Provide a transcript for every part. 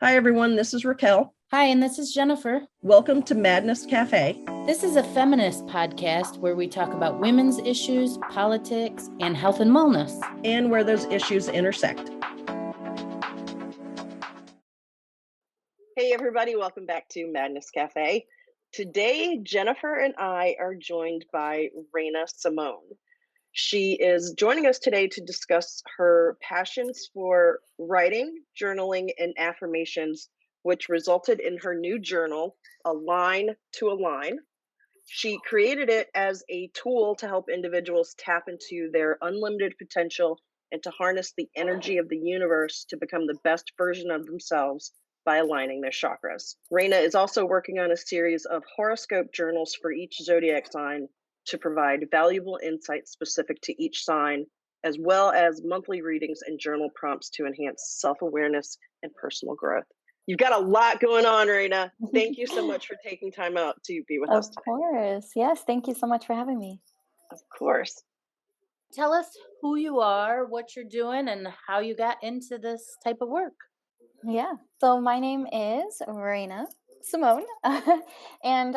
Hi, everyone. This is Raquel. Hi, and this is Jennifer. Welcome to Madness Cafe. This is a feminist podcast where we talk about women's issues, politics, and health and wellness. And where those issues intersect. Hey, everybody. Welcome back to Madness Cafe. Today, Jennifer and I are joined by Reigna Simone. She is joining us today to discuss her passions for writing, journaling, and affirmations, which resulted in her new journal, Align to Align. She created it as a tool to help individuals tap into their unlimited potential and to harness the energy of the universe to become the best version of themselves by aligning their chakras. Reigna is also working on a series of horoscope journals for each zodiac sign to provide valuable insights specific to each sign, as well as monthly readings and journal prompts to enhance self-awareness and personal growth. You've got a lot going on, Reigna. Thank you so much for taking time out to be with us today. Of course. Yes. Thank you so much for having me. Of course. Tell us who you are, what you're doing, and how you got into this type of work. Yeah. So my name is Reigna Simone. And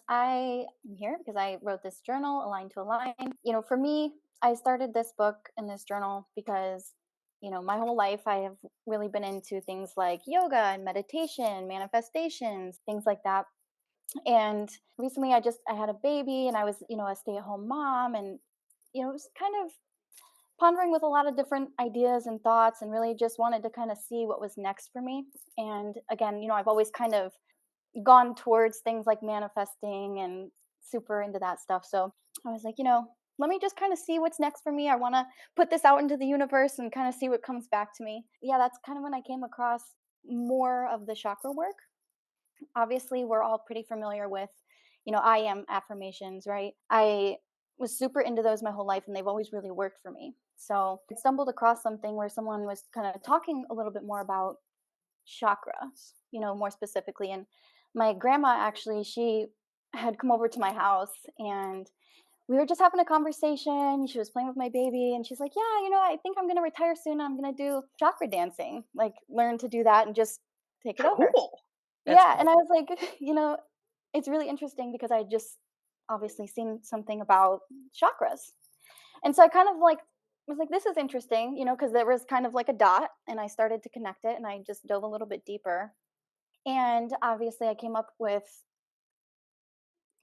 I am here because I wrote this journal, Align to Align. For me, I started this book and this journal because, my whole life I have really been into things like yoga and meditation, manifestations, things like that. And recently I had a baby and I was, a stay-at-home mom, and, it was kind of pondering with a lot of different ideas and thoughts, and really just wanted to kind of see what was next for me. And again, I've always kind of gone towards things like manifesting and super into that stuff. So I was like, let me just kind of see what's next for me. I want to put this out into the universe and kind of see what comes back to me. Yeah, that's kind of when I came across more of the chakra work. Obviously, we're all pretty familiar with, I am affirmations, right? I was super into those my whole life, and they've always really worked for me. So I stumbled across something where someone was kind of talking a little bit more about chakras, more specifically. And my grandma, actually, she had come over to my house, and we were just having a conversation. She was playing with my baby, and she's like, yeah, I think I'm going to retire soon. I'm going to do chakra dancing, like learn to do that and just take it over. Cool. Yeah. And I was like, it's really interesting because I just obviously seen something about chakras. And so I kind of was like, this is interesting, because there was kind of like a dot, and I started to connect it, and I just dove a little bit deeper. And obviously I came up with,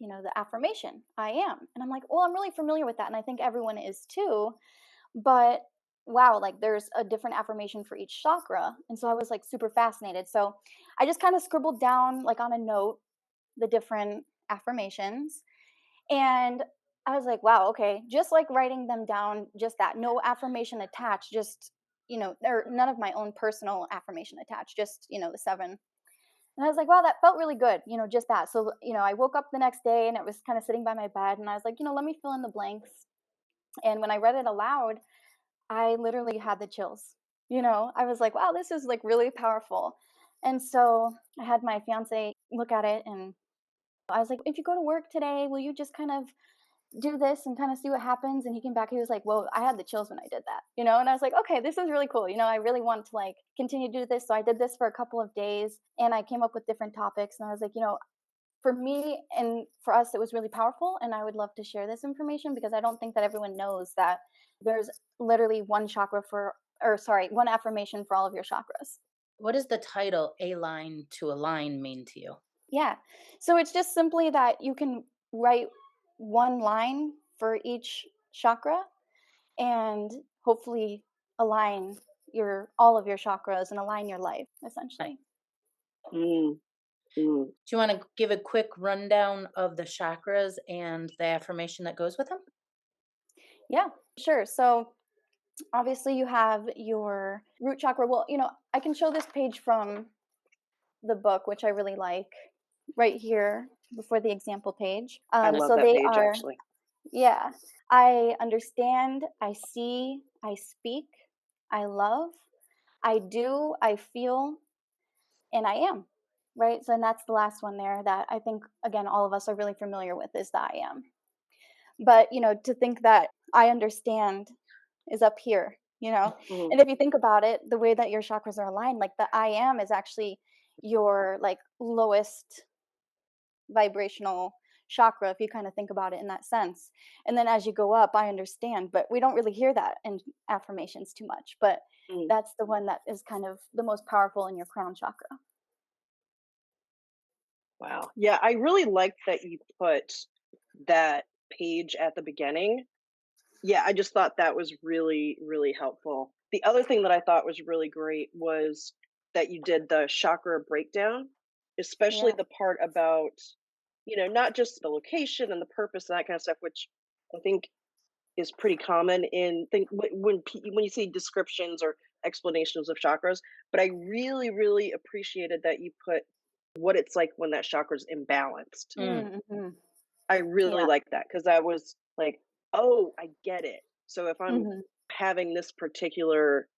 the affirmation, I am. And I'm like, well, I'm really familiar with that. And I think everyone is too. But wow, like there's a different affirmation for each chakra. And so I was like super fascinated. So I just kind of scribbled down like on a note the different affirmations. And I was like, wow, okay, just like writing them down, just that, no affirmation attached, just, or none of my own personal affirmation attached, just, the 7. And I was like, wow, that felt really good, just that. So, I woke up the next day and it was kind of sitting by my bed, and I was like, let me fill in the blanks. And when I read it aloud, I literally had the chills. I was like, wow, this is like really powerful. And so I had my fiance look at it, and I was like, if you go to work today, will you just kind of do this and kind of see what happens? And he came back, he was like, well, I had the chills when I did that, and I was like, okay, this is really cool. I really want to like continue to do this. So I did this for a couple of days, and I came up with different topics, and I was like, for me and for us, it was really powerful, and I would love to share this information because I don't think that everyone knows that there's literally one one affirmation for all of your chakras. What does the title Align to Align mean to you? Yeah. So it's just simply that you can write one line for each chakra and hopefully align all of your chakras and align your life, essentially. Mm. Mm. Do you want to give a quick rundown of the chakras and the affirmation that goes with them? Yeah, sure. So obviously you have your root chakra. Well, I can show this page from the book, which I really like, right here before the example page. I love so that they page, are, actually. yeah. I understand, I see, I speak, I love, I do, I feel, and I am. Right? So, and that's the last one there that I think, again, all of us are really familiar with, is the I am. But, to think that I understand is up here, Mhm. And if you think about it, the way that your chakras are aligned, like the I am is actually your like lowest vibrational chakra, if you kind of think about it in that sense. And then as you go up, I understand, but we don't really hear that in affirmations too much. But Mhm. that's the one that is kind of the most powerful in your crown chakra. Wow. Yeah, I really liked that you put that page at the beginning. Yeah, I just thought that was really, really helpful. The other thing that I thought was really great was that you did the chakra breakdown, especially Yeah. the part about, not just the location and the purpose and that kind of stuff, which I think is pretty common in think when you see descriptions or explanations of chakras. But I really, really appreciated that you put what it's like when that chakra's imbalanced. Mm. Mm-hmm. I really Yeah. like that because I was like, "Oh, I get it." So if I'm Hmm. having this particular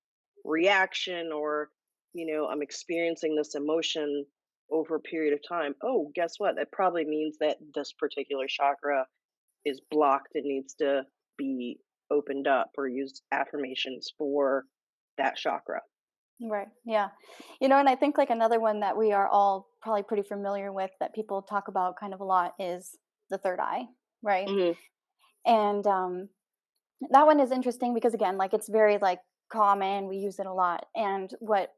reaction or, I'm experiencing this emotion over a period of time, oh, guess what? That probably means that this particular chakra is blocked and needs to be opened up or use affirmations for that chakra. Right. Yeah. And I think like another one that we are all probably pretty familiar with that people talk about kind of a lot is the third eye, right? Mhm. And that one is interesting because again, like it's very like common, we use it a lot. And what,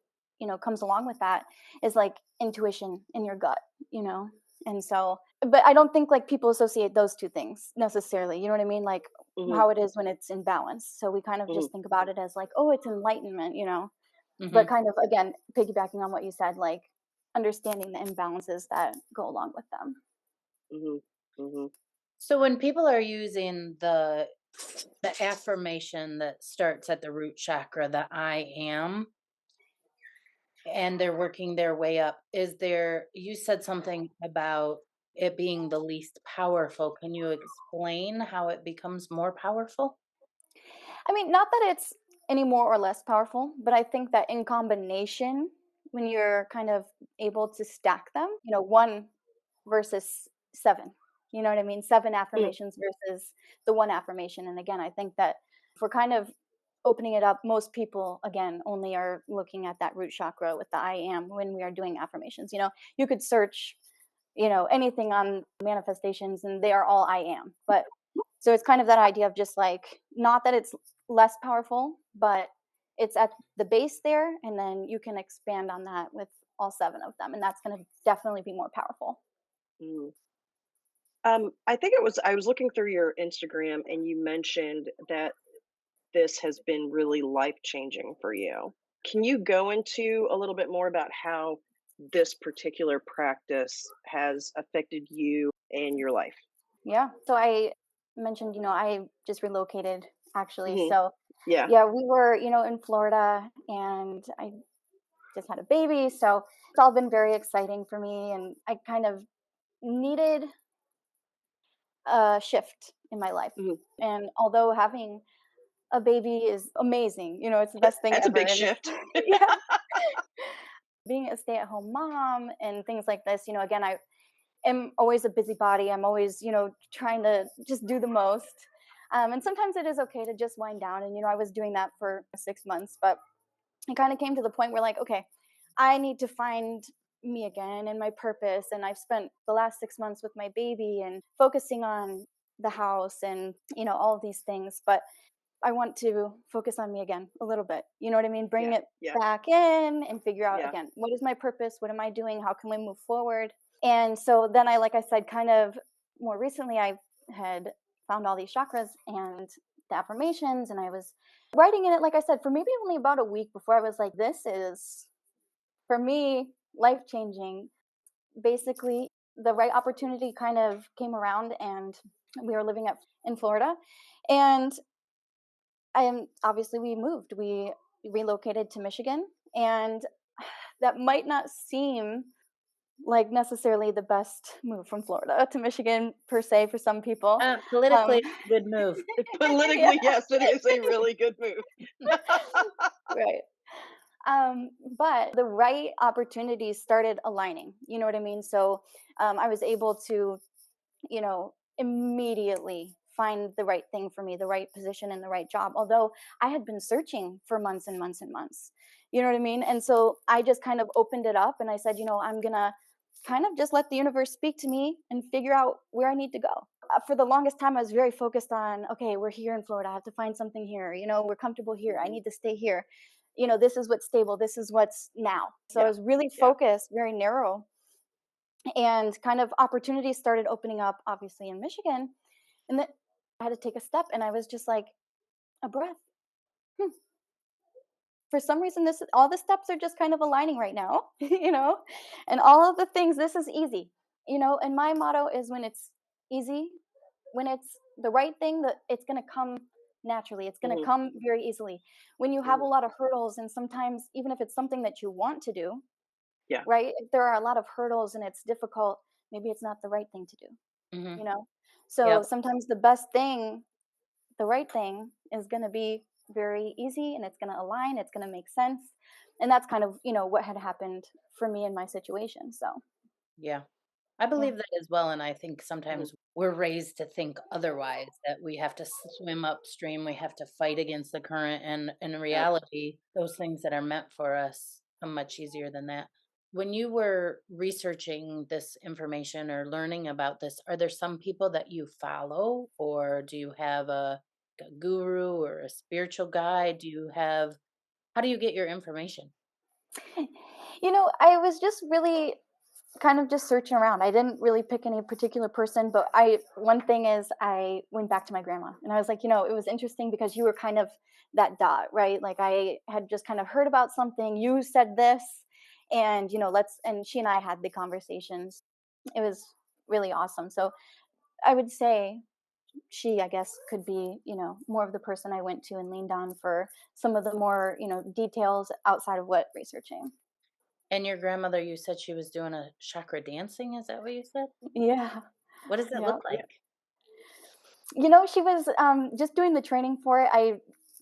comes along with that is like intuition in your gut, you know. And so but I don't think like people associate those two things necessarily, you know what I mean? Like Mhm. how it is when it's in balance. So we kind of Mhm. just think about it as like, oh, it's enlightenment, but Hmm. kind of again piggybacking on what you said, like understanding the imbalances that go along with them. Mhm. Mhm. So when people are using the affirmation that starts at the root chakra, the I am, and they're working their way up, you said something about it being the least powerful. Can you explain how it becomes more powerful? I mean, not that it's any more or less powerful, but I think that in combination, when you're kind of able to stack them, one versus seven, you know what I mean? Seven Mhm. affirmations versus the one affirmation. And again, I think that if we're kind of opening it up, most people, again, only are looking at that root chakra with the I am when we are doing affirmations. You could search, anything on manifestations and they are all I am. But so it's kind of that idea of just like, not that it's less powerful, but it's at the base there. And then you can expand on that with all seven of them. And that's going to definitely be more powerful. Mhm. I think I was looking through your Instagram and you mentioned that this has been really life changing for you. Can you go into a little bit more about how this particular practice has affected you and your life? Yeah. So I mentioned, I just relocated actually. Hmm. So Yeah. yeah, we were, in Florida and I just had a baby. So it's all been very exciting for me. And I kind of needed a shift in my life. Hmm. And although having a baby is amazing, it's the best thing That's a ever. big And shift. yeah, being a stay at home mom and things like this, again, I am always a busybody. I'm always, trying to just do the most. And sometimes it is okay to just wind down. And, I was doing that for 6 months, but it kind of came to the point where, like, okay, I need to find me again and my purpose. And I've spent the last 6 months with my baby and focusing on the house and, all of these things. But I want to focus on me again a little bit. You know what I mean? Bring Yeah. it Yeah. back in and figure out Yeah. again, what is my purpose? What am I doing? How can we move forward? And so then like I said, kind of more recently, I had found all these chakras and the affirmations, and I was writing in it, like I said, for maybe only about a week before I was like, this is, for me, life changing. Basically, the right opportunity kind of came around, and we were living in Florida. And obviously we moved. We relocated to Michigan, and that might not seem like necessarily the best move from Florida to Michigan per se for some people. Um, Politically, good move. yeah, Politically, yes, it is a really good move. right. But the right opportunities started aligning. You know what I mean? So I was able to, immediately find the right thing for me, the right position and the right job. Although I had been searching for months and months and months. You know what I mean? And so I just kind of opened it up and I said, I'm going to kind of just let the universe speak to me and figure out where I need to go. For the longest time, I was very focused on, okay, we're here in Florida. I have to find something here. We're comfortable here. I need to stay here. This is what's stable. This is what's now. So I Yeah. was really Yeah. focused, very narrow. And kind of opportunities started opening up, obviously, in Michigan. And then I had to take a step and I was just like, a breath. For some reason, all the steps are just kind of aligning right now, and all of the things, this is easy, and my motto is when it's easy, when it's the right thing, that it's going to come naturally, it's going to Hmm. come very easily. When you have a Hmm. lot of hurdles, and sometimes even if it's something that you want to do, Yeah. right, if there are a lot of hurdles and it's difficult, maybe it's not the right thing to do, Hmm. you know so Yep. sometimes the right thing is going to be very easy, and it's going to align, it's going to make sense. And that's kind of, what had happened for me in my situation. So, Yeah. I yeah. believe that as well, and I think Hmm. sometimes we're raised to think otherwise, that we have to swim upstream, we have to fight against the current, and in Yep. reality, those things that are meant for us come much easier than that. When you were researching this information or learning about this, are there some people that you follow, or do you have a guru or a spiritual guide? How do you get your information? I was just really kind of just searching around. I didn't really pick any particular person, but one thing is I went back to my grandma and I was like, it was interesting because you were kind of that dot, right? Like I had just kind of heard about something, you said this, and and she and I had the conversations. It was really awesome. So I would say she, I guess, could be, more of the person I went to and leaned on for some of the more, details outside of what researching. And your grandmother, you said she was doing a chakra dancing, is that what you said? Yeah. What does it Yeah. look Yeah. like? She was just doing the training for it. I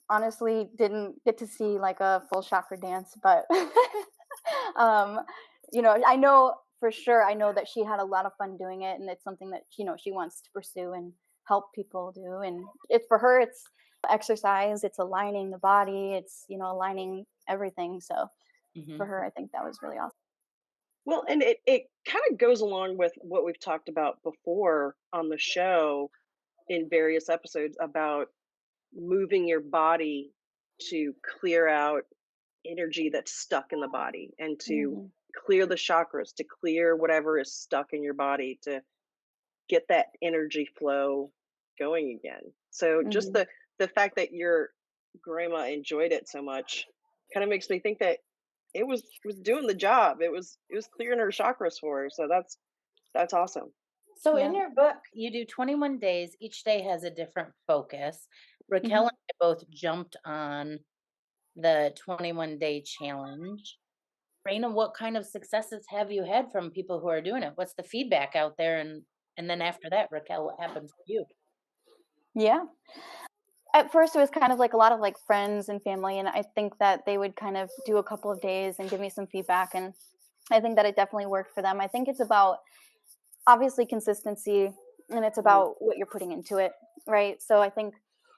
honestly didn't get to see like a full chakra dance, but um, I know for sure. I know that she had a lot of fun doing it, and it's something that she wants to pursue and help people do. And it's for her, it's exercise, it's aligning the body, it's aligning everything. So for Mhm. her, I think that was really awesome. Well, and it kind of goes along with what we've talked about before on the show in various episodes about moving your body to clear out energy that's stuck in the body and to Hmm. clear the chakras, to clear whatever is stuck in your body, to get that energy flow going again. So just Hmm. the fact that your grandma enjoyed it so much kind of makes me think that it was doing the job. It was clearing her chakras for her. So that's awesome. So in Yeah. your book, you do 21 days. Each day has a different focus. Raquel Hmm. and I both jumped on the 21-day challenge. Raina, what kind of successes have you had from people who are doing it? What's the feedback out there? And then after that, Raquel, what happened for you? Yeah. At first, it was kind of like a lot of like friends and family, and I think that they would kind of do a couple of days and give me some feedback, and I think that it definitely worked for them. I think it's about obviously consistency, and it's Mhm. about what you're putting into it, right? So I think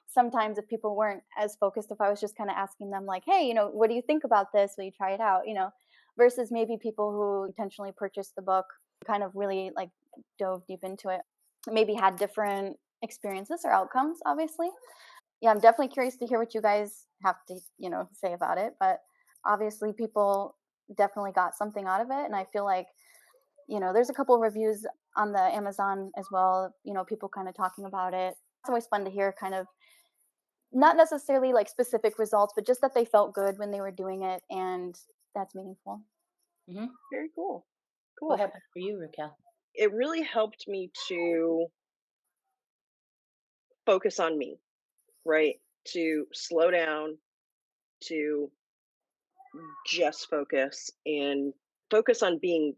sometimes if people weren't as focused, if I was just kind of asking them like, hey, what do you think about this? Will you try it out? Versus maybe people who intentionally purchased the book, kind of really like dove deep into it, maybe had different experiences or outcomes, obviously. Yeah, I'm definitely curious to hear what you guys have to, say about it. But obviously, people definitely got something out of it, and I feel like there's a couple of reviews on the Amazon as well. People kind of talking about it. It's always fun to hear kind of not necessarily like specific results, but just that they felt good when they were doing it, and that's meaningful. Hmm. Very cool. What Cool. happened for you, Raquel? It really helped me to focus on me, right? To slow down, to just focus and focus on being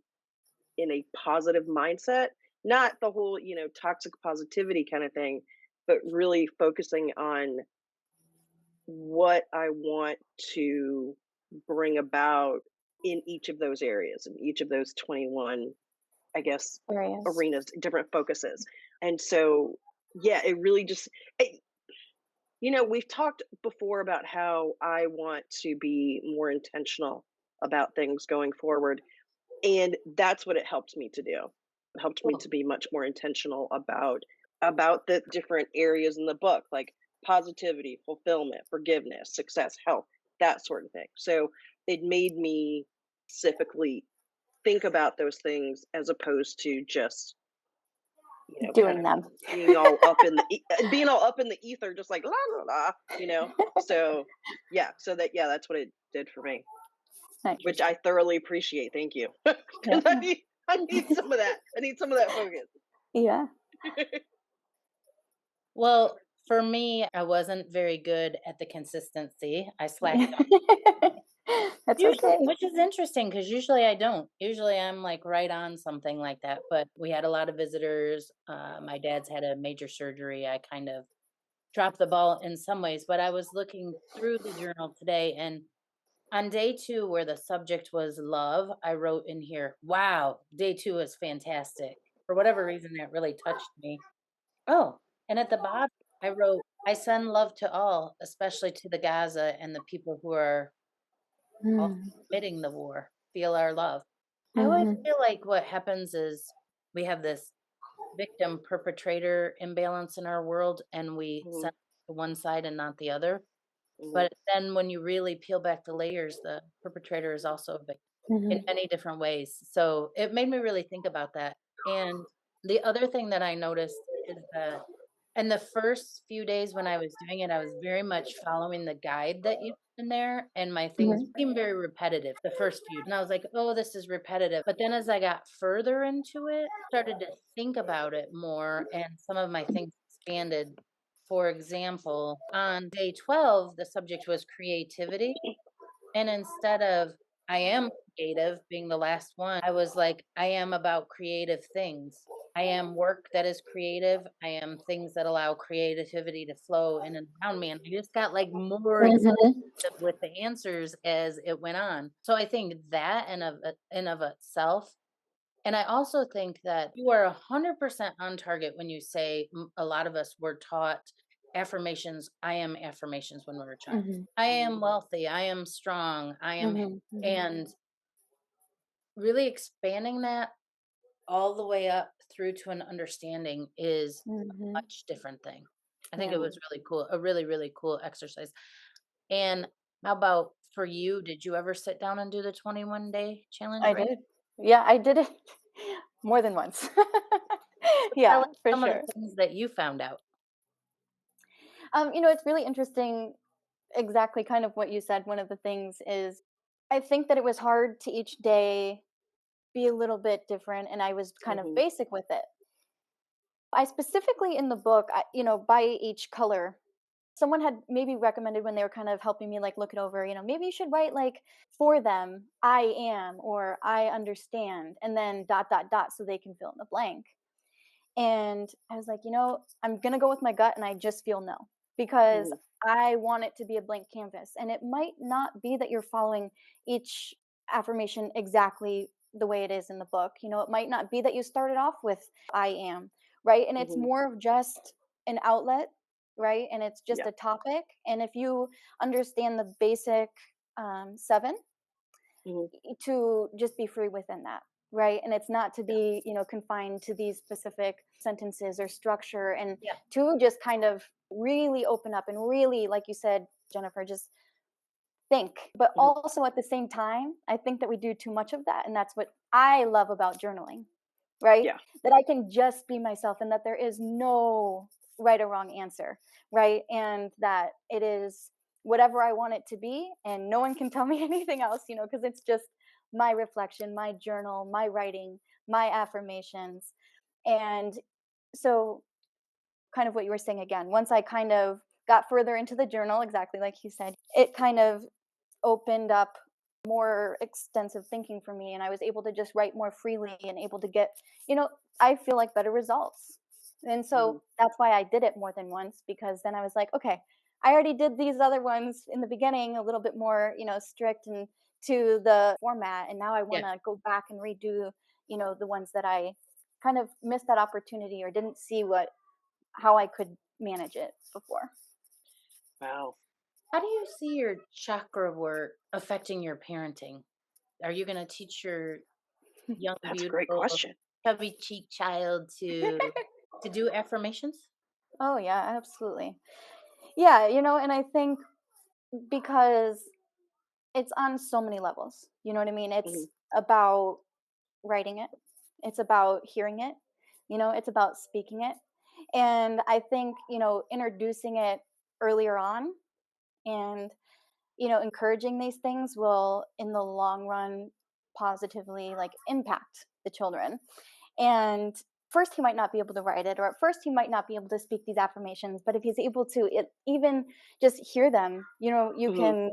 in a positive mindset, not the whole, toxic positivity kind of thing, but really focusing on what I want to bring about in each of those areas, in each of those 21, I guess, Areas. arenas, different focuses. And so yeah, it really just it, we've talked before about how I want to be more intentional about things going forward, and that's what it helped me to do. It helped me Cool. to be much more intentional about the different areas in the book, like positivity, fulfillment, forgiveness, success, health, that sort of thing. So it made me specifically think about those things as opposed to just, kind Doing of them. being all up in the ether, just like la la la, So yeah, that's what it did for me, which Nice. I thoroughly appreciate. Thank you, Yeah. because I need some of that. I need some of that focus. Yeah. Well, for me, I wasn't very good at the consistency. I slacked off. That's Usually, okay. which is interesting because usually I don't. Usually I'm like right on something like that. But we had a lot of visitors. My dad's had a major surgery. I kind of dropped the ball in some ways, but I was looking through the journal today, and on day 2, where the subject was love, I wrote in here, wow, day 2 is fantastic. For whatever reason, that really touched me. Oh, and at the bottom, I wrote, I send love to all, especially to the Gaza and the people who are also Mm. committing the war. Feel our love. I always Mhm. feel like what happens is we have this victim perpetrator imbalance in our world, and we Mhm, send to one side and not the other. mhm, But then when you really peel back the layers, the perpetrator is also a victim in Mhm. many different ways. So it made me really think about that. And the other thing that I noticed is that in the first few days when I was doing it, I was very much following the guide that you put in there, and my things Mhm. became very repetitive the first few. And I was like, oh, this is repetitive. But then as I got further into it, started to think about it more, and some of my things expanded. For example, on day 12, the subject was creativity. And instead of I am creative being the last one, I was like, I am about creative things. I am work that is creative. I am things that allow creativity to flow in and around me. And I just got like more expensive Mhm. with the answers as it went on. So I think that in of itself. And I also think that you are 100% on target when you say a lot of us were taught affirmations. I am affirmations when we were a child. Mhm. I am wealthy. I am strong. I am, Mhm. Mhm. and really expanding that all the way up through to an understanding is a Mhm. much different thing. I think it Yeah, was really cool, a really, really cool exercise. And how about for you? Did you ever sit down and do the 21-day challenge, I right? did. Yeah, I did it more than once. So tell Yeah, us for some of sure. the things that you found out. It's really interesting, exactly kind of what you said. One of the things is I think that it was hard to each day be a little bit different, and I was kind of mhm, basic with it. I specifically in the book, by each color, someone had maybe recommended when they were kind of helping me like look it over, maybe you should write like for them, I am or I understand, and then dot dot dot so they can fill in the blank. And I was like, I'm going to go with my gut and I just feel no because mhm, I want it to be a blank canvas. And it might not be that you're following each affirmation exactly the way it is in the book. It might not be that you started off with I am, right? And it's mhm. more of just an outlet, right? And it's just Yeah. a topic. And if you understand the basic 7, Mhm, to just be free within that, right? And it's not to yeah. be confined to these specific sentences or structure, and Yeah. to just kind of really open up and really, like you said, Jennifer, just think. But Mhm, also at the same time, I think that we do too much of that, and that's what I love about journaling, right? yeah. That I can just be myself and that there is no right or wrong answer, right? And that it is whatever I want it to be, and no one can tell me anything else, because it's just my reflection, my journal, my writing, my affirmations. And so, kind of what you were saying again, once I kind of got further into the journal, exactly like you said, it kind of opened up more extensive thinking for me, and I was able to just write more freely and able to get, I feel like better results. And so Mhm, that's why I did it more than once, because then I was like, okay, I already did these other ones in the beginning a little bit more, strict and to the format, and now I want Yeah. to go back and redo, the ones that I kind of missed that opportunity or didn't see what how I could manage it before. Wow. How do you see your chakra work affecting your parenting? Are you going to teach your young, That's a great beautiful, question. chubby cheek child to do affirmations? Oh yeah, absolutely. Yeah, and I think because it's on so many levels. You know what I mean? Hmm. It's about writing it. It's about hearing it. It's about speaking it. And I think, introducing it earlier on and, encouraging these things will in the long run positively like impact the children. And first he might not be able to write it, or at first he might not be able to speak these affirmations, but if he's able to even just hear them, you Hmm. can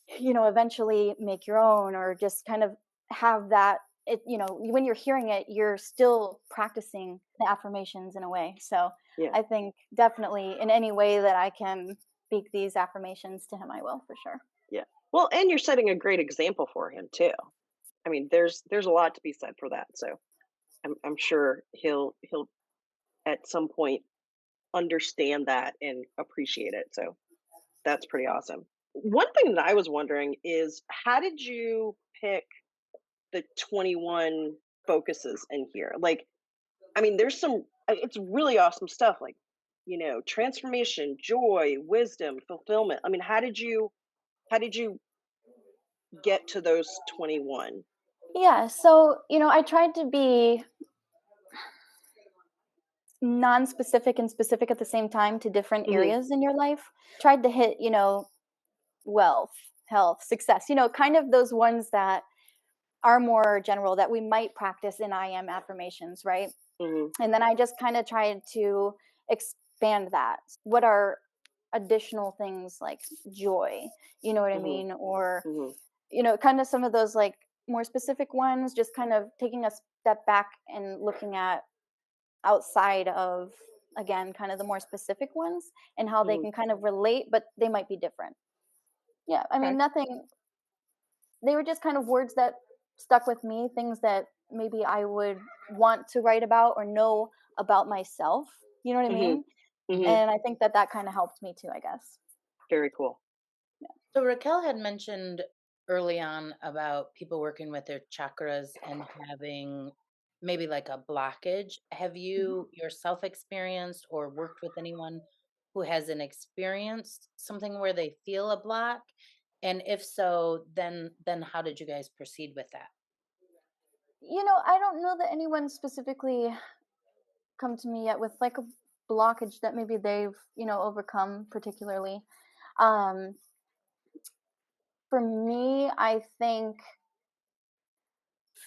eventually make your own, or just kind of have that. When you're hearing it, you're still practicing the affirmations in a way. So Yeah. I think definitely in any way that I can speak these affirmations to him, I will, for sure. Yeah. Well, and you're setting a great example for him too. I mean, there's a lot to be said for that. So I'm sure he'll at some point understand that and appreciate it. So that's pretty awesome. One thing that I was wondering is how did you pick the 21 focuses in here? Like, I mean, there's some, it's really awesome stuff like, transformation, joy, wisdom, fulfillment. I mean, how did you get to those 21? Yeah, so I tried to be non-specific and specific at the same time to different Hmm. areas in your life. Tried to hit wealth, health, success, kind of those ones that are more general that we might practice in I am affirmations, right? Hmm. And then I just kind of tried to expand that. What are additional things like joy? You know what I Hmm. mean? Or, Hmm. kind of some of those like more specific ones, just kind of taking a step back and looking at outside of, again, kind of the more specific ones and how they Hmm. can kind of relate, but they might be different. Yeah. I mean, Okay. nothing, they were just kind of words that stuck with me, things that maybe I would want to write about or know about myself. You know what I Hmm. mean? Hmm. And I think that kind of helped me too, I guess. Very cool. So Raquel had mentioned early on about people working with their chakras and having maybe like a blockage. Have Mhm. you yourself experienced or worked with anyone who hasn't experienced something where they feel a block? And if so, then how did you guys proceed with that? I don't know that anyone specifically come to me yet with like a blockage that maybe they've, overcome particularly. Um, for me, I think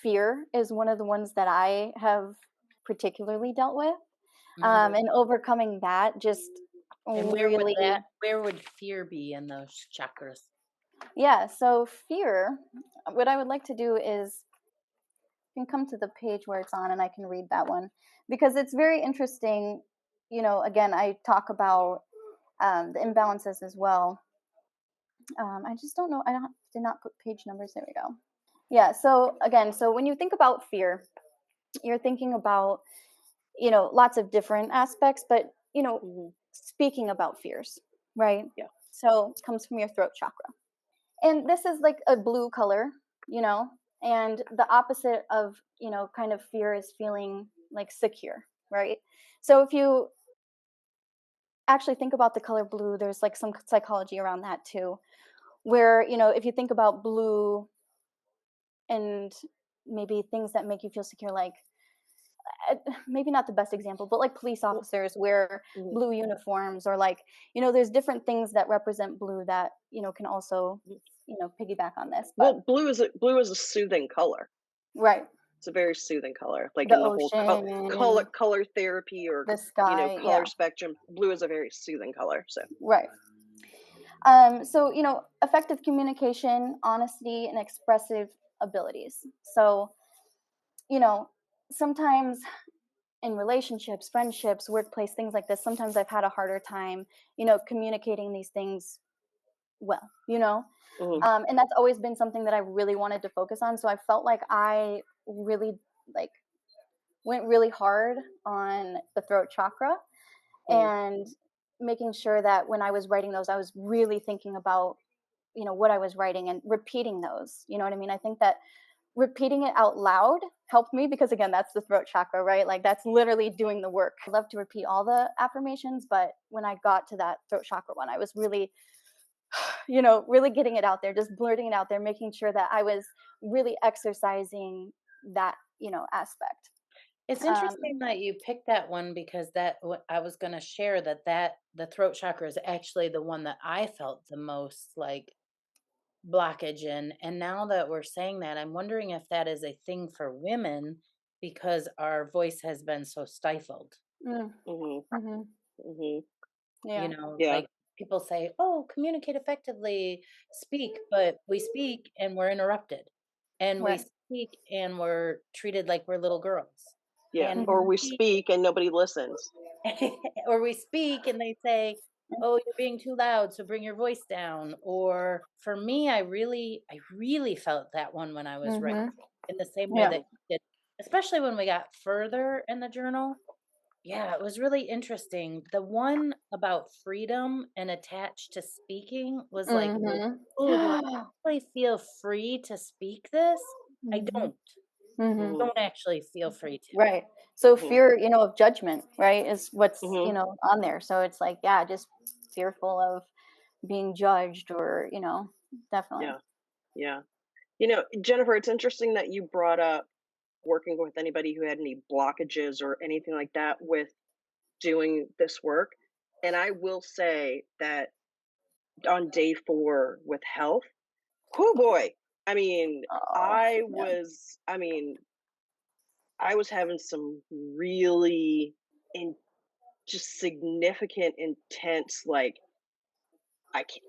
fear is one of the ones that I have particularly dealt with. Mm. And overcoming that just And really, where would fear be in those chakras? yeah. So fear, what I would like to do is can come to the page where it's on and I can read that one because it's very interesting. Again, I talk about the imbalances as well. I just don't know. I don't did not put page numbers. There we go. Yeah. So again, so when you think about fear, you're thinking about lots of different aspects, but Hmm. speaking about fears, right? Yeah. So it comes from your throat chakra, and this is like a blue color, you know, and the opposite of kind of fear is feeling like secure, right? So if you actually think about the color blue, there's like some psychology around that too, where if you think about blue and maybe things that make you feel secure, like maybe not the best example, but like police Well, officers wear mhm, blue uniforms, or like there's different things that represent blue that can also mhm. piggyback on this. But Well, blue is a soothing color. right, It's a very soothing color, like the in the whole ocean color and color therapy or the sky, color yeah, spectrum. Blue is a very soothing color. So, right. So effective communication, honesty, and expressive abilities. So you know sometimes in relationships, friendships, workplace, things like this, sometimes I've had a harder time communicating these things well, mhm, and that's always been something that I really wanted to focus on. So I felt like I really like went really hard on the throat chakra Mm, and making sure that when I was writing those, I was really thinking about, what I was writing and repeating those. You know what I mean? I think that repeating it out loud helped me because, again, that's the throat chakra, right? Like, that's literally doing the work. I love to repeat all the affirmations, but when I got to that throat chakra one, I was really, really getting it out there, just blurting it out there, making sure that I was really exercising that, aspect. It's Um, interesting that you picked that one because I was going to share that the throat chakra is actually the one that I felt the most like blockage in. And now that we're saying that, I'm wondering if that is a thing for women because our voice has been so stifled. mm, mhm, mhm, mhm. You yeah, know, Yeah, like people say, "Oh, communicate effectively, speak," but we speak and we're interrupted. And we right. speak and we're treated like we're little girls. yeah. And Or Mhm, we we speak and nobody listens. or we speak and they say, "Oh, you're being too loud, so bring your voice down." Or for me, I really felt that one when I was writing mhm, in the same way yeah, that you did, especially when we got further in the journal. Yeah, it was really interesting. The one about freedom and attached to speaking was like, mhm. "Oh, do I actually feel free to speak this? I Mhm, don't. mhm. Mhm, Don't actually feel free to." Right. So mhm, fear, of judgment, right, is what's, mhm. on there. So it's like, yeah, just fearful of being judged or, definitely. Yeah, yeah. Jennifer, it's interesting that you brought up working with anybody who had any blockages or anything like that with doing this work. And I will say that on day 4 with health, oh boy. I mean, Oh, I yeah. was, I mean, I was having some really in just significant, intense, like,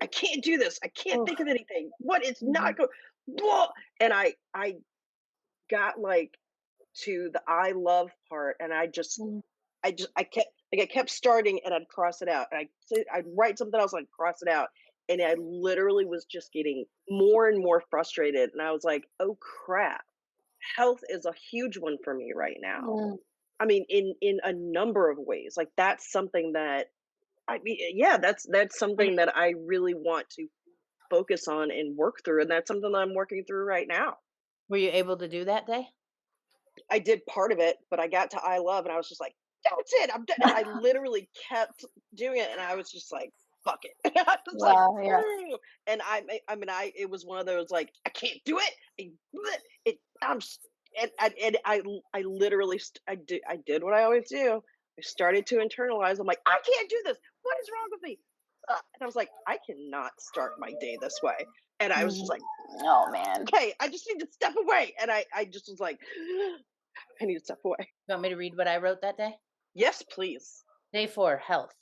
I can't do this. I can't think Oof. of anything. What is not Mhm. going? And I got like to the I love part, and Mhm. I kept starting, and I'd cross it out, and I'd write something else, and I'd cross it out, and I literally was just getting more and more frustrated, and I was like, "Oh crap, health is a huge one for me right now." Mm, I mean, in a number of ways, like that's something that I mean, yeah, that's Were you something that I really want to focus on and work through, and that's something that I'm working through right now. were you able to do that day? I did part of it, but I got to I love, and I was just like, "That's it, I'm done." And I literally kept doing it, and I was just like, "Fuck it." I was like, wow, yeah. "Screw." And I mean, it was one of those like, "I can't do it." It I'm s and I literally I did what I always do. I started to internalize. I'm like, "I can't do this. What is wrong with me?" And I was like, "I cannot start my day this way." And I was just Mhm. like, Oh, man. "Okay, I just need to step away." And I just was like, "I need to step away." You want me to read what I wrote that day? Yes, please. Day 4, health.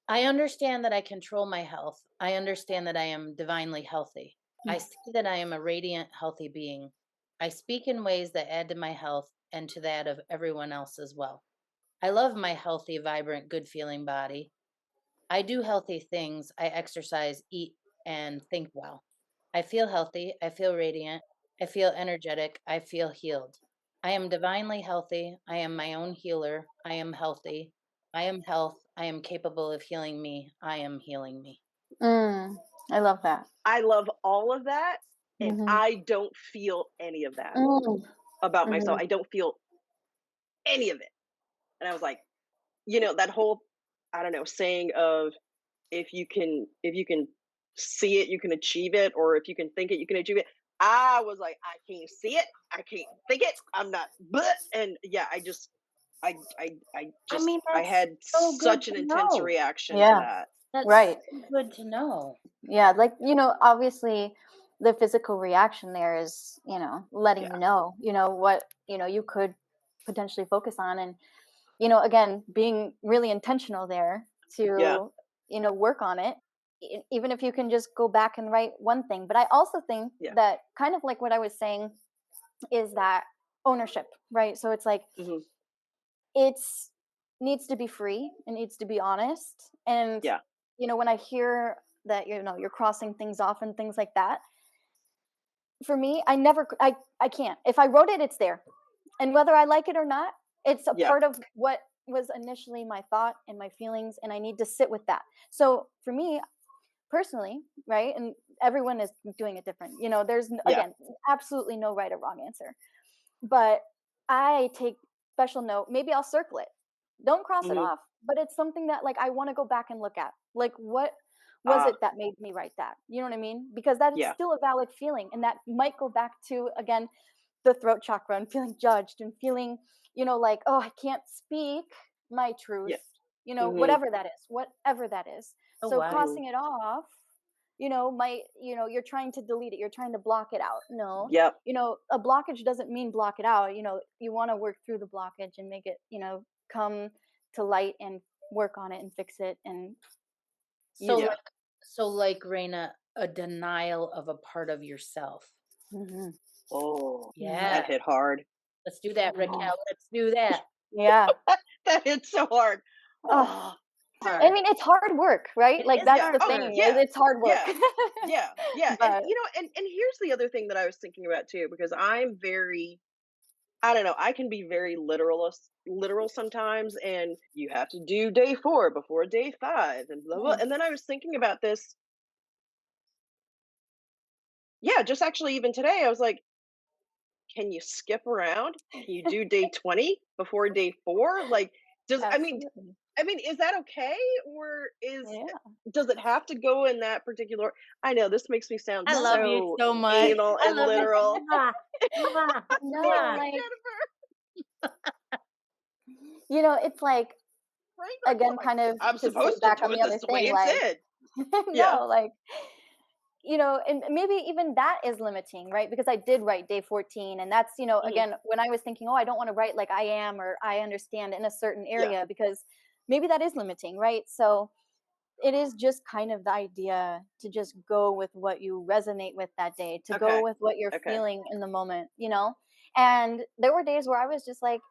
I understand that I control my health. I understand that I am divinely healthy. I Mm, see that I am a radiant, healthy being. I speak in ways that add to my health and to that of everyone else as well. I love my healthy, vibrant, good feeling body. I do healthy things. I exercise, eat, and think well. I feel healthy. I feel radiant. I feel energetic. I feel healed. I am divinely healthy. I am my own healer. I am healthy. I am health. I am capable of healing me. I am healing me. mm, I love that. I love all of that, and Mhm. I don't feel any of that Mm, about myself. mhm, I don't feel any of it. And I was like, that whole, I don't know, saying of if you can see it, you can achieve it, or if you can think it, you can achieve it. I was like, I can't see it, I can't think it, I'm not, and yeah, I mean, I that's had so good such an to intense know. reaction to yeah, that. That's right. so good to know. Yeah, like, obviously the physical reaction there is, letting Yeah, what, you could potentially focus on. And, again, being really intentional there yeah, to, work on it, even if you can just go back and write one thing. But I also think yeah. that kind of like what I was saying is that ownership, right? So it's like, Hmm. it's needs to be free, it needs to be honest. And, Yeah, when I hear that, you're crossing things off and things like that, for me, I never I can't. If I wrote it, it's there. And whether I like it or not, It's a Yeah. part of what was initially my thought and my feelings, and I need to sit with that. So for me personally, right, and everyone is doing it different. There's Yeah. again absolutely no right or wrong answer. But I take special note. Maybe I'll circle it. Don't cross it Hmm. off, but it's something that like I want to go back and look at. Like what was Ah, it that made me write that? You know what I mean? Because that's yeah. still a valid feeling, and that might go back to again the throat chakra and feeling judged and feeling, like, oh, I can't speak my truth, Yeah. Hmm. whatever that is. Oh, So wow. Hmm. crossing it off, might, you're trying to delete it, you're trying to block it out. No, Yep. a blockage doesn't mean block it out. You want to work through the blockage and make it, come to light and work on it and fix it and So use it. Yeah. like so like Raina, a denial of a part of yourself. Hmm. Oh, Hmm. that Yeah. hit hard. Let's do that, Oh, Raquel. Let's do that. yeah. That hit so hard. Oh, Oh, so I Hard. mean, it's hard work, right? It Like is that's yeah. the hard Oh, thing, work. is yeah. it's hard work. Yeah. Yeah. Yeah. And But and here's the other thing that I was thinking about too, because I'm very, I don't know, I can be very literal sometimes, and you have to do day 4 before day 5 and blah blah. mm, And then I was thinking about this. Yeah, just actually even today, I was like, can you skip around? Can you do day 20 before day 4? Like, does absolutely. I mean, is that okay? Or Yeah. does it have to go in that particular? I know this makes me sound I love No. you so so much. anal I and love you. literal. Mwah, mwah, Poor No, mwah. like, Jennifer, it's like right? again, Like, kind of I'm to sit supposed to back on do the it other this the way thing, it's like in. Yeah. no, like, and maybe even that is limiting, right? Because I did write day 14, and that's, Mhm. again, when I was thinking, oh, I don't want to write like I am or I understand in a certain Yeah. area, because maybe that is limiting, right? So it is just kind of the idea to just go with what you resonate with that day, to go Okay. with what you're Okay. feeling in the moment. And there were days where I was just like,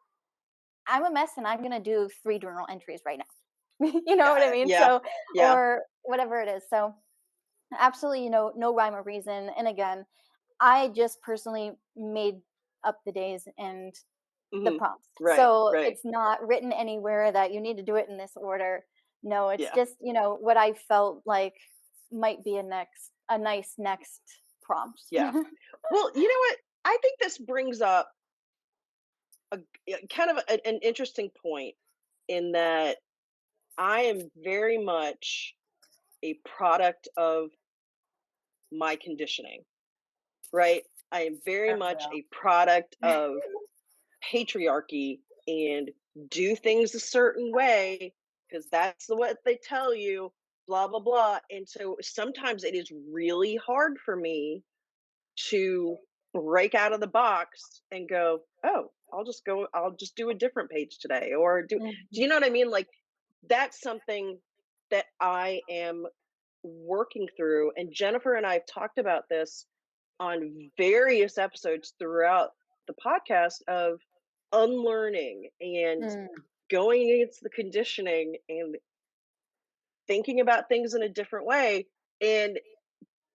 I'm a mess and I'm going to do 3 journal entries right now. You know what Got I it. mean? Yeah. So, Yeah. or whatever it is. So, absolutely, no rhyme or reason. And again, I just personally made up the days and the Hmm. prompts. Right. So Right. it's not written anywhere that you need to do it in this order. No, it's Yeah. just, what I felt like might be a nice next prompt. Yeah. Well, you know what? I think this brings up kind of an interesting point in that I am very much a product of my conditioning, right? I am very much Unreal. a product of patriarchy and do things a certain way because that's what they tell you, blah, blah, blah. And so sometimes it is really hard for me to break out of the box and go, oh, I'll just do a different page today. Or do Mhm. you know what I mean? Like that's something that I am working through. And Jennifer and I have talked about this on various episodes throughout the podcast of unlearning and Mm, going against the conditioning and thinking about things in a different way. And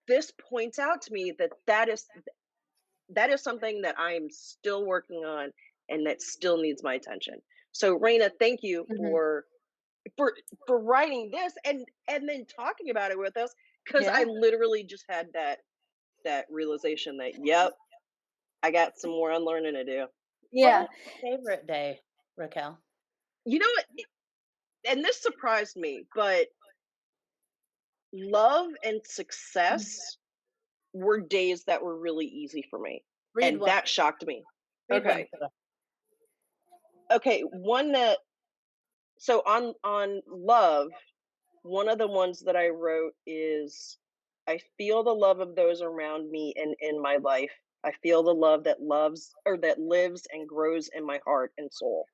this points out to me that that is something that I'm still working on and that still needs my attention. So Raina, thank you mhm. for for writing this and then talking about it with us because I Yeah. literally just had that realization that yep, I got some more unlearning to do. What Yeah. is your favorite day, Raquel? You know what? And this surprised me, but love and Mhm. success were days that were really easy for me. Read And one. that shocked me. Read one Okay. to us. Okay, one that so on love, one of the ones that I wrote is I feel the love of those around me and in my life. I feel the love that loves or that lives and grows in my heart and soul.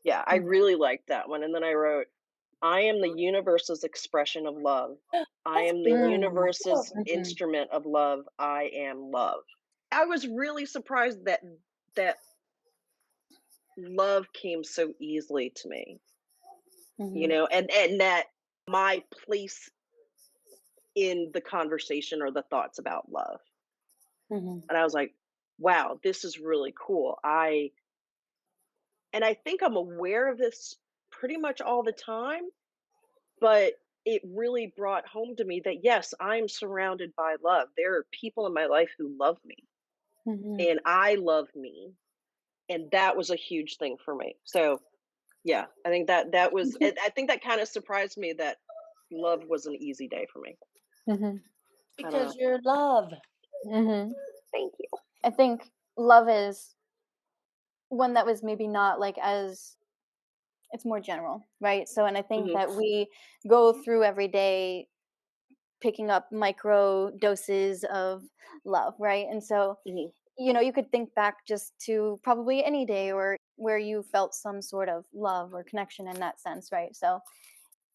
Yeah, I Mhm. really liked that one. And then I wrote, I am the universe's expression of love. I That's am the Mm, universe's mhm. instrument of love. I am love. I was really surprised that love came so easily to me, Mhm. and that my place in the conversation or the thoughts about love. Mhm. And I was like, wow, this is really cool. And I think I'm aware of this pretty much all the time, but it really brought home to me that yes, I'm surrounded by love. There are people in my life who love me Mhm. and I love me. And that was a huge thing for me. So yeah, I think that was I think that kind of surprised me that love was an easy day for me. Mhm. I don't Because know. you're love. Mhm. Thank you. I think love is one that was maybe not like as it's more general, right? So, and I think Hmm. that we go through every day picking up micro doses of love, right? And so, Hmm. you could think back just to probably any day or where you felt some sort of love or connection in that sense, right? So,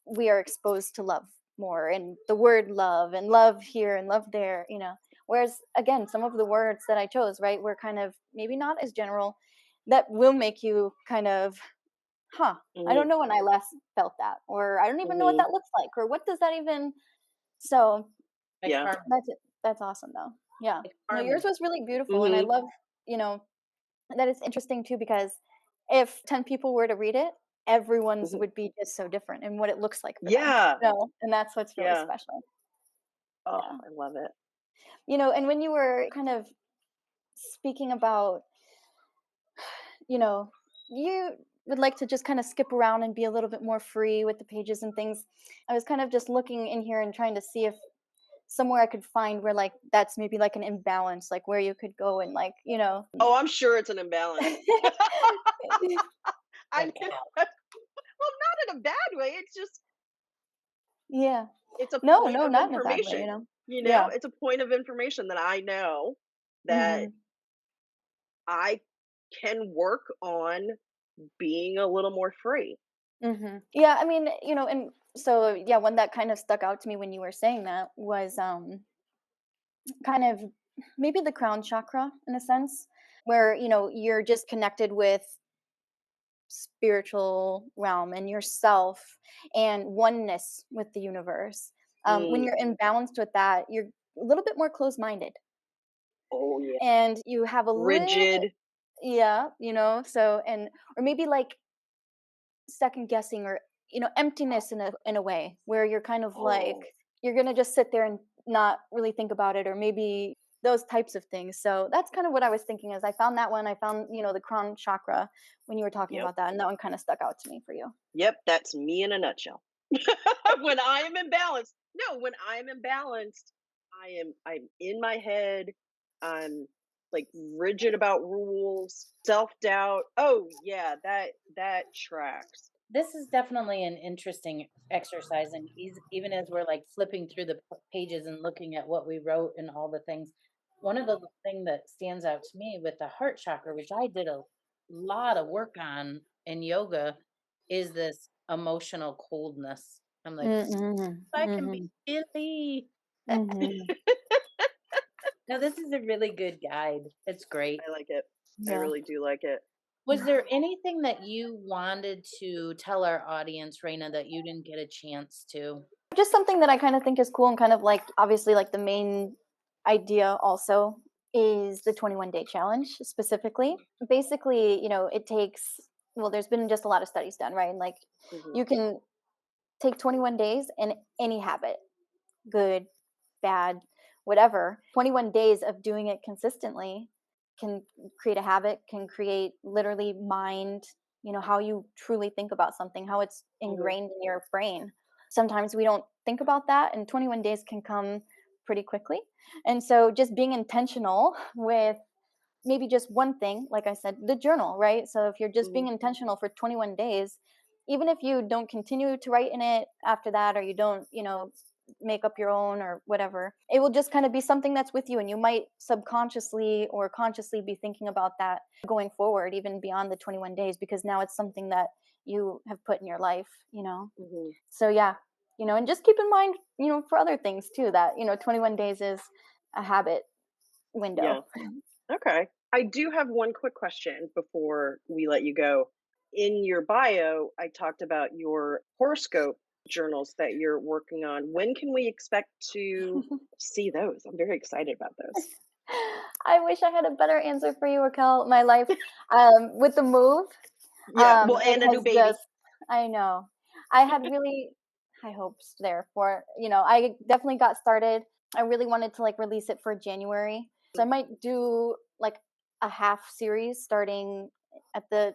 we are exposed to love more and the word love and love here and love there. Whereas again, some of the words that I chose, right, were kind of maybe not as general that will make you kind of, huh, I Hmm. don't know when I last felt that, or I don't even know what Hmm. that looks like, or what does that even. So Like Yeah. harmony. that's it. That's awesome though. Yeah. Like No, yours harmony. was really beautiful. And I Hmm. love, you know, that it's interesting too because if 10 people were to read it, everyone's Hmm. would be just so different in what it looks like for them. Yeah. And that's what's really Yeah. special. Oh, Yeah. I love it. And when you were kind of speaking about, you know, you would like to just kind of skip around and be a little bit more free with the pages and things. I was kind of just looking in here and trying to see if somewhere I could find where like that's maybe like an imbalance,. Like where you could go and like. Oh, I'm sure it's an imbalance. I Like know. hell. Well, not in a bad way. It's just Yeah. it's a No, point no, of not in a bad way. information. Yeah. It's a point of information that I know that Mhm. I can work on being a little more free. Mhm. Yeah, I mean, and so yeah, one that kind of stuck out to me when you were saying that was kind of maybe the crown chakra in a sense, where you're just connected with spiritual realm and yourself and oneness with the universe. When Mm. you're imbalanced with that, you're a little bit more closed-minded Oh yeah. and you have a little. Rigid. Yeah, so and or maybe like second guessing or emptiness in a way where you're kind of like Oh, you're gonna just sit there and not really think about it or maybe those types of things. So that's kind of what I was thinking as I found that one. I found the crown chakra when you were talking yep. about that, and that one kind of stuck out to me for you. Yep, that's me in a nutshell. When I am imbalanced. No, when I'm imbalanced, I'm in my head. I'm like rigid about rules, self-doubt. Oh yeah, that tracks. This is definitely an interesting exercise, and even as we're like flipping through the pages and looking at what we wrote and all the things, one of the thing that stands out to me with the heart chakra, which I did a lot of work on in yoga, is this emotional coldness. I'm like, Mm-hmm. I can be Mm-hmm. silly. Mm-hmm. No, this is a really good guide. It's great. I like it. I Yeah. really do like it. Was there anything that you wanted to tell our audience, Reina, that you didn't get a chance to? Just something that I kind of think is cool and kind of like obviously like the main idea also is the 21-day challenge specifically. Basically, it takes, well, there's been just a lot of studies done, right? And like Hmm. you can take 21 days in any habit, good, bad, whatever. 21 days of doing it consistently can create a habit, can create literally mind, how you truly think about something, how it's Hmm. ingrained in your brain. Sometimes we don't think about that, and 21 days can come pretty quickly. And so just being intentional with maybe just one thing, like I said, the journal, right? So if you're just Hmm. being intentional for 21 days, even if you don't continue to write in it after that, or you don't, make up your own or whatever, it will just kind of be something that's with you. And you might subconsciously or consciously be thinking about that going forward, even beyond the 21 days, because now it's something that you have put in your life. Hmm. So, yeah, and just keep in mind, for other things too, that, 21 days is a habit Yeah. window. Okay. I do have one quick question before we let you go. In your bio, I talked about your horoscope journals that you're working on. When can we expect to see those? I'm very excited about those. I wish I had a better answer for you, Raquel. My life, with the move. Yeah, well, It and a new has baby. just, I know. I had really high hopes there for, I definitely got started. I really wanted to like release it for January. So I might do like a half series starting at the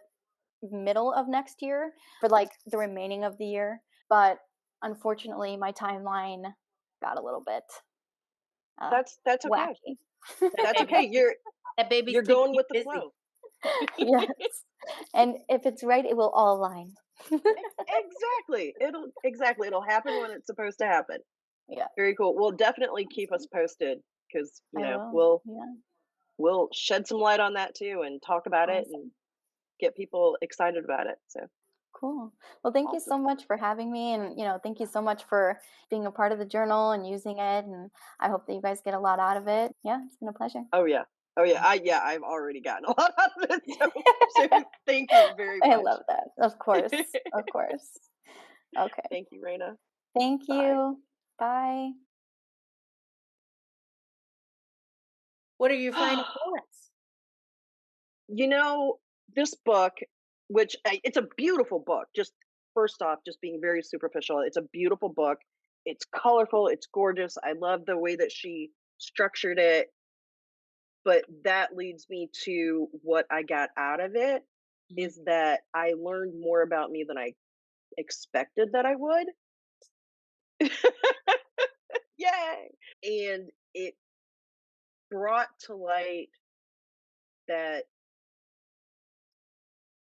middle of next year for like the remaining of the year. But unfortunately, my timeline got a little bit uh, That's okay. wacky. That That's baby's okay. that baby's You're keeping going you with the busy. flow. Yes. And if it's right, it will all align. Exactly. It'll happen when it's supposed to happen. Yeah, Very cool. Well, definitely keep us awesome. posted because, I will. we'll Yeah, we'll shed some light on that too and talk about it and awesome. get people excited about it. So Cool. Well, thank you awesome. so much for having me. And, thank you so much for being a part of the journal and using it. And I hope that you guys get a lot out of it. Yeah, it's been a pleasure. Oh yeah. Oh yeah. I've already gotten a lot out of it. So thank you very I much. love that. Of course. Of course. Okay. Thank you, Raina. Thank Bye. you. Bye. What are your final thoughts? You know, this book, it's a beautiful book. Just first off, just being very superficial, it's a beautiful book. It's colorful, it's gorgeous. I love the way that she structured it, but that leads me to what I got out of it Mhm. is that I learned more about me than I expected that I would. Yay! And it brought to light that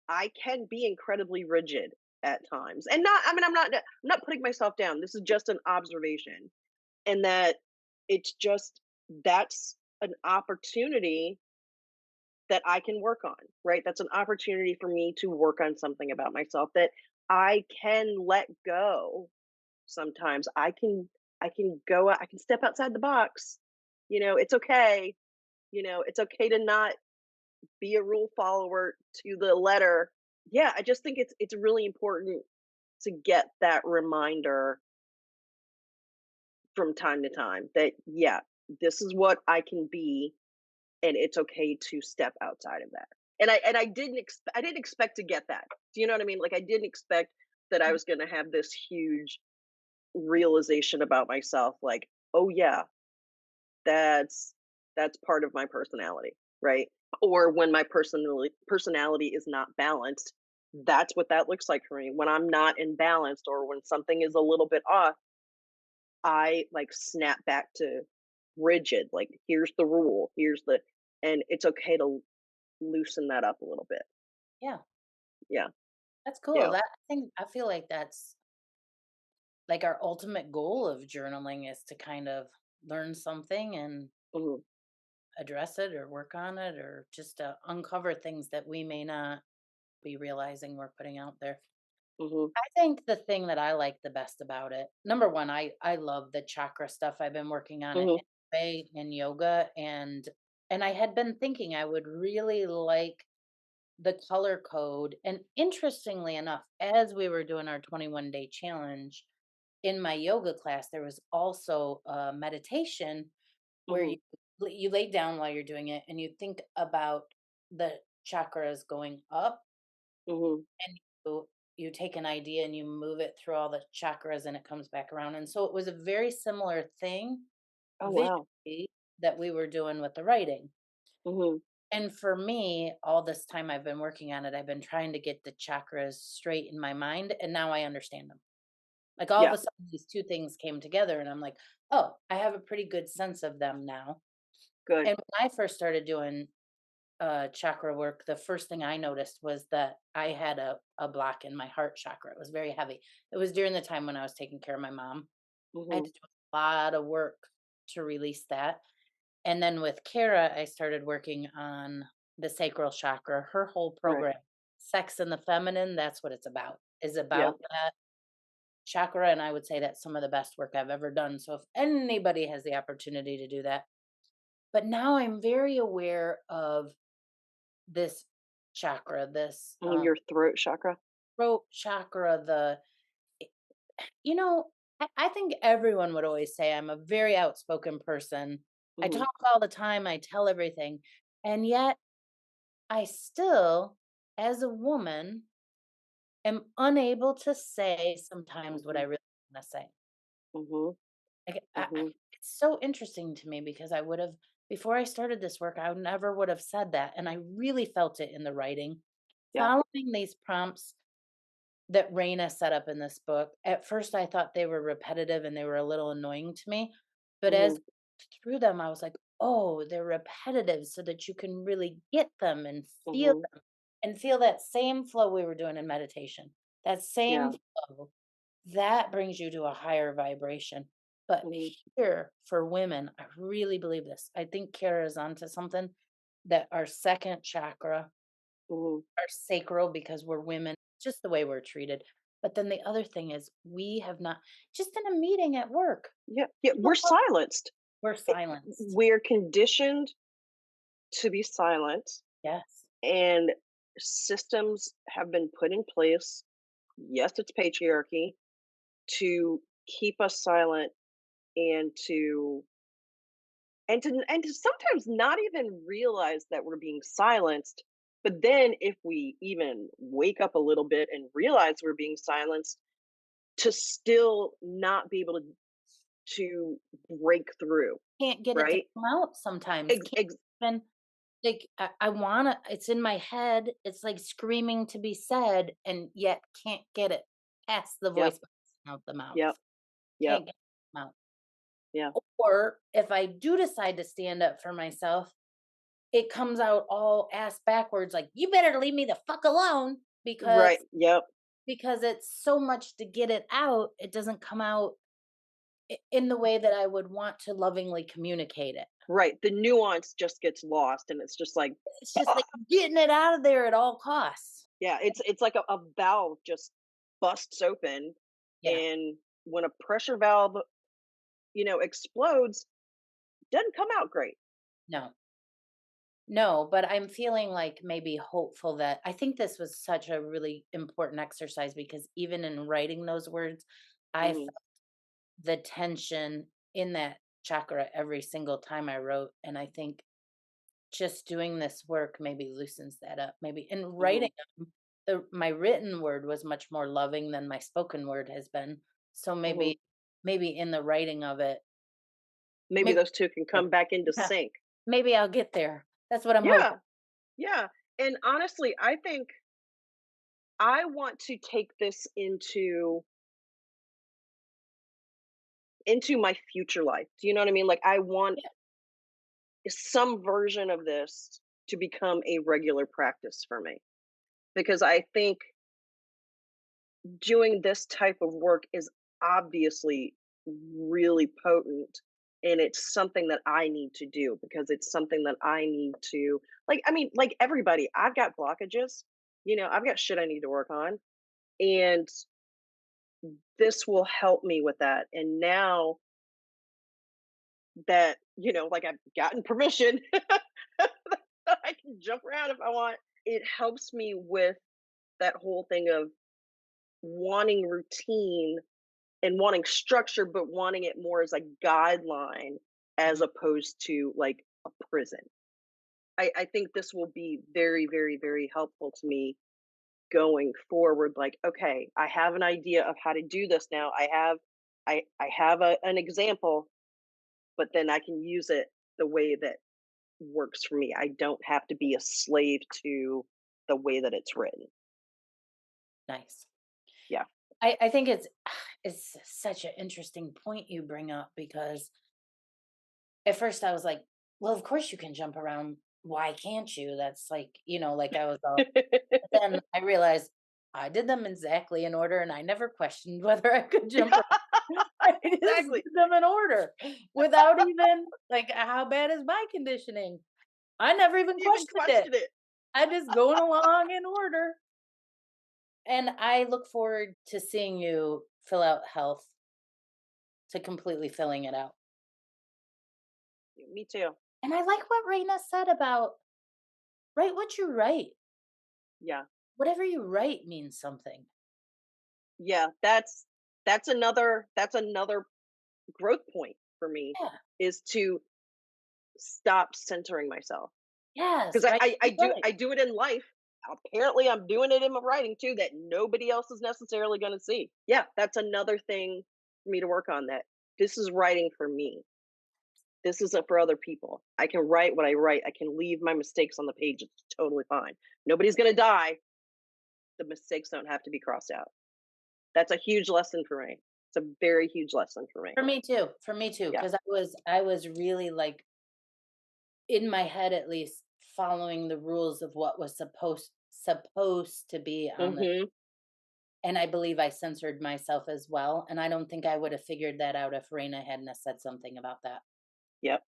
I can be incredibly rigid at times. And not I mean I'm not putting myself down. This is just an observation. And that it's just that's an opportunity that I can work on, right? That's an opportunity for me to work on something about myself that I can let go. Sometimes I can go I can step outside the box. It's okay. It's okay to not be a rule follower to the letter. Yeah, I just think it's really important to get that reminder from time to time that yeah, this is what I can be and it's okay to step outside of that. And I didn't expect to get that. Do you know what I mean? Like I didn't expect that I was going to have this huge realization about myself like, "Oh yeah, that's that's part of my personality," right? Or when my personality is not balanced, that's what that looks like for me. When I'm not in balance or when something is a little bit off, I like snap back to rigid. Like here's the rule, and it's okay to loosen that up a little bit. Yeah, Yeah. that's cool. Yeah. I feel like that's like our ultimate goal of journaling is to kind of learn something and Mhm. address it or work on it or just to uncover things that we may not be realizing we're putting out there. Mhm. I think the thing that I like the best about it, number one, I love the chakra stuff. I've been working on it Mhm. anyway in yoga, and I had been thinking I would really like the color code. And interestingly enough, as we were doing our 21-day challenge in my yoga class, there was also a meditation where Mhm. you lay down while you're doing it and you think about the chakras going up, Mhm. and you take an idea and you move it through all the chakras and it comes back around. And so it was a very similar thing Oh wow. visually that we were doing with the writing. Mhm. And for me, all this time I've been working on it, I've been trying to get the chakras straight in my mind, and now I understand them. Like all of Yeah. a sudden, these two things came together, and I'm like, oh, I have a pretty good sense of them now. Good. And when I first started doing chakra work, the first thing I noticed was that I had a block in my heart chakra. It was very heavy. It was during the time when I was taking care of my mom. I had Mhm. to do a lot of work to release that. And then with Kara, I started working on the sacral chakra. Her whole Right. program, Sex and the Feminine, that's what it's about, is Yeah. about that chakra. And I would say that's some of the best work I've ever done. So if anybody has the opportunity to do that. But now I'm very aware of this chakra, this Your throat chakra. throat chakra, you know, I think everyone would always say I'm a very outspoken person. I Mhm. talk all the time, I tell everything. And yet I still as a woman, am unable to say sometimes what I Mhm. really want to say. Mhm. Like, Mhm. it's so interesting to me because I would have, before I started this work, I never would have said that. And I really felt it in the writing. Yeah. Following these prompts that Raina set up in this book, at first I thought they were repetitive and they were a little annoying to me. But as Mhm. through them, I was like, oh, they're repetitive so that you can really get them Mhm. and feel that same flow we were doing in meditation. That Yeah. same flow that brings you to a higher vibration. But Mhm. here for women, I really believe this. I think Kara is onto something that our second chakra, Mhm. our sacral, because we're women, just the way we're treated. But then the other thing is, we have not, just in a meeting at work, Yeah. Yeah. people We're talk, silenced. we're It, silenced. we're conditioned to be silent, Yes. and systems have been put in place. Yes, it's patriarchy to keep us silent and to sometimes not even realize that we're being silenced. But then if we even wake up a little bit and realize we're being silenced, to still not be able to break through, Can't get it to right? come out sometimes. Ex- Can't ex- even, like, I wanna, it's in my head, it's like screaming to be said, and yet can't get it past the yep, voice box out the mouth. yep, yep, Can't get it out. yeah, Or if I do decide to stand up for myself, it comes out all ass backwards, like, "You better leave me the fuck alone," right, yep, because it's so much to get it out, it doesn't come out in the way that I would want to lovingly communicate it. right. The nuance just gets lost, and it's just like, It's just like getting it out of there at all costs. yeah, it's like a valve just busts open, Yeah. and when a pressure valve, explodes, doesn't come out great. No. No, but I'm feeling like maybe hopeful that I think this was such a really important exercise because even in writing those words, I felt Mhm, the tension in that chakra every single time I wrote. And I think just doing this work maybe loosens that up. Maybe in writing mhm, them, my written word was much more loving than my spoken word has been. So mhm. maybe in the writing of it, Maybe maybe those 2 can come back into yeah, sync. maybe I'll get there. That's what I'm hoping. Yeah, yeah, and honestly, I think I want to take this into my future life. Do you know what I mean? Like, I want Yeah. some version of this to become a regular practice for me, because I think doing this type of work is obviously really potent, and it's something that I need to do because it's something that I need to, like, I mean, like everybody, I've got blockages, I've got shit I need to work on, and this will help me with that. And now that, like, I've gotten permission, I can jump around if I want. It helps me with that whole thing of wanting routine and wanting structure, but wanting it more as a guideline as Mhm. opposed to like a prison. I think this will be very, very, very helpful to me going forward. Like, okay, I have an idea of how to do this now. I have an example, but then I can use it the way that works for me. I don't have to be a slave to the way that it's written. Nice. Yeah. I think it's such an interesting point you bring up because at first I was like, well, of course you can jump around. Why can't you? That's like, like I was all, but then I realized I did them exactly in order and I never questioned whether I could jump around. I just Exactly. did them in order without even, like, how bad is my conditioning? I never even Even questioned it. question it. I just going along in order. And I look forward to seeing you fill out health, to completely filling it out. Me too. And I like what Raina said about write what you write. Yeah. Whatever you write means something. Yeah, that's another growth point for me, Yeah. is to stop centering myself. Yes. Because I, Write I what I you do write. I do it in life. apparently I'm doing it in my writing too that nobody else is necessarily going to see. Yeah, that's another thing for me to work on, that this is writing for me. This isn't for other people. I can write what I write. I can leave my mistakes on the page. It's totally fine. Nobody's going to die. The mistakes don't have to be crossed out. That's a huge lesson for me. It's a very huge lesson for me. For me too. For me too. Yeah. Because I was really like, in my head at least, following the rules of what was supposed to be on the, Mm-hmm. and I believe I censored myself as well. And I don't think I would have figured that out if Reigna hadn't have said something about that. Yep.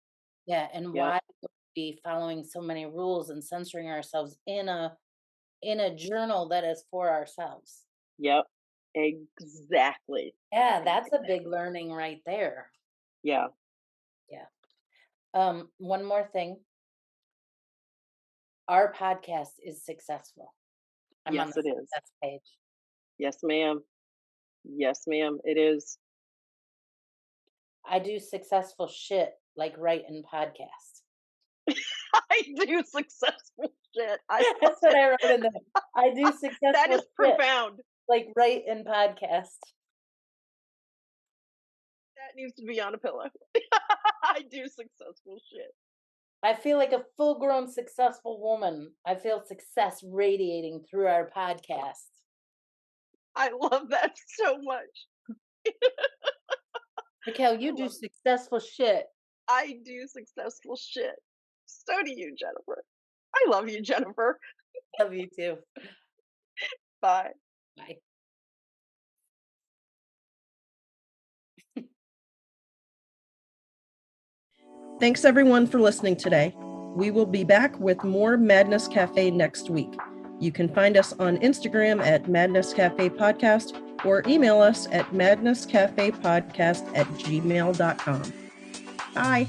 Yeah. And Yep. why would we be following so many rules and censoring ourselves in a journal that is for ourselves? Yep. Exactly. Yeah, that's a big learning right there. Yeah. Yeah. One more thing. Our podcast is successful. I'm on Yes, the it is. success page. Yes, ma'am. Yes, ma'am. It is. I do successful shit like writing podcasts. I do successful shit. That's what I wrote in there. I do successful That is shit profound. like writing podcast. That needs to be on a pillow. I do successful shit. I feel like a full-grown successful woman. I feel success radiating through our podcast. I love that so much. Raquel, you do successful shit. I do successful shit. So do you, Jennifer. I love you, Jennifer. Love you too. Bye. Bye. Thanks everyone for listening today. We will be back with more Madness Cafe next week. You can find us on Instagram at Madness Cafe Podcast or email us at madnesscafepodcast@gmail.com. Bye.